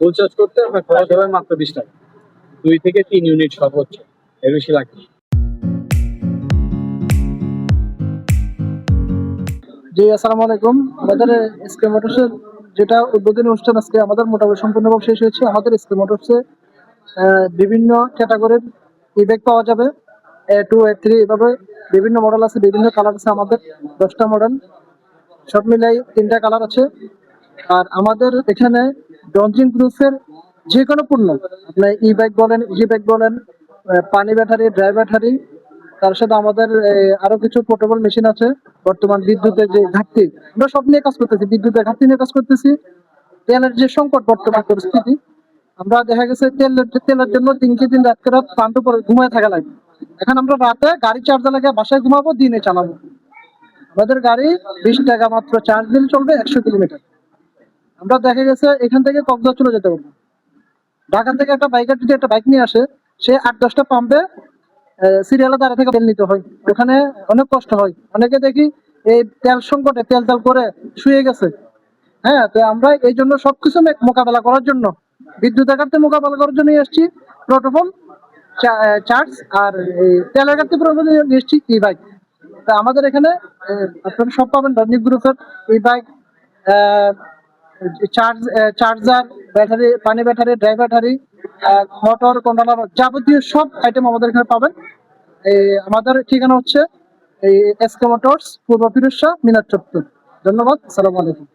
Full charge করতে আপনার খরচ হবে মাত্র 20 টাকা। 2 থেকে 3 ইউনিট সর্বোচ্চ, এর বেশি লাগবে না। জি, আসসালামু আলাইকুম। আমাদের এসকে মোটরসের যেটা উদ্বোধনী অনুষ্ঠান আজকে আমাদের মোটামুটি সম্পূর্ণভাবে শেষ হয়েছে। আমাদের এসকে মোটরসে বিভিন্ন ক্যাটাগরির ই-বাইক পাওয়া যাবে, A2 A3 এভাবে বিভিন্ন মডেল আছে, বিভিন্ন কালার আছে। আমাদের 10টা মডেল, সব মিলাই 3টা কালার আছে। আর আমাদের এখানে ডনজিং গ্রুপের যে কোনো পণ্য, আপনার ই-বাইক বলেন, ই-বাইক বলেন, পানি ব্যাটারি, ড্রাই ব্যাটারি, তার সাথে আমাদের আরো কিছু পোর্টেবল মেশিন আছে। বর্তমান বিদ্যুতের যে ঘাটতি, আমরা সব নিয়ে কাজ করতেছি, বিদ্যুতের ঘাটতি নিয়ে কাজ করতেছি। তেলের যে সংকট বর্তমান পরিস্থিতি, আমরা দেখা গেছে তেলের জন্য 3 দিন রাত করে পাম্পের উপরে ঘুমায় থাকা লাগে। এখন আমরা রাতে গাড়ি চার্জে লাগে বাসায় ঘুমাবো, দিনে চালাবো। আমাদের গাড়ি 20 টাকা মাত্র চার্জ দিলে চলবে 100 কিলোমিটার। আমরা দেখা গেছে এখান থেকে কক্সবাজার চলে যেতে পারবো। ঢাকা থেকে একটা বাইকার যদি একটা বাইক নিয়ে আসে, সে 8-10টা পাম্পে সিরিয়ালে দাঁড়িয়ে থেকে তেল নিতে হয়, ওখানে অনেক কষ্ট হয়। অনেকে দেখি এই তেল সংকটে তেল তেল করে শুয়ে গেছে। হ্যাঁ, তো আমরা এই জন্য সবকিছু মোকাবেলা করার জন্য, বিদ্যুৎ ঘাটতি মোকাবেলা করার জন্য এসেছি প্রোটোফোন চার্জ, আর এই তেলের ঘাটতি প্রোটোফোন নিয়ে এসেছি ই বাইক। তা আমাদের এখানে আপনারা সব পাবেন রঞ্জিত গ্রুপের ই বাইক, চার্জার, ব্যাটারি, পানি battery, dry battery, motor controller, যাবতীয় সব আইটেম আমাদের এখানে পাবেন। আমাদের ঠিকানা হচ্ছে এই এসকে মোটরস, পূর্ব ফিরোজ শাহ, মিনার চত্বর। ধন্যবাদ, আসসালামু আলাইকুম।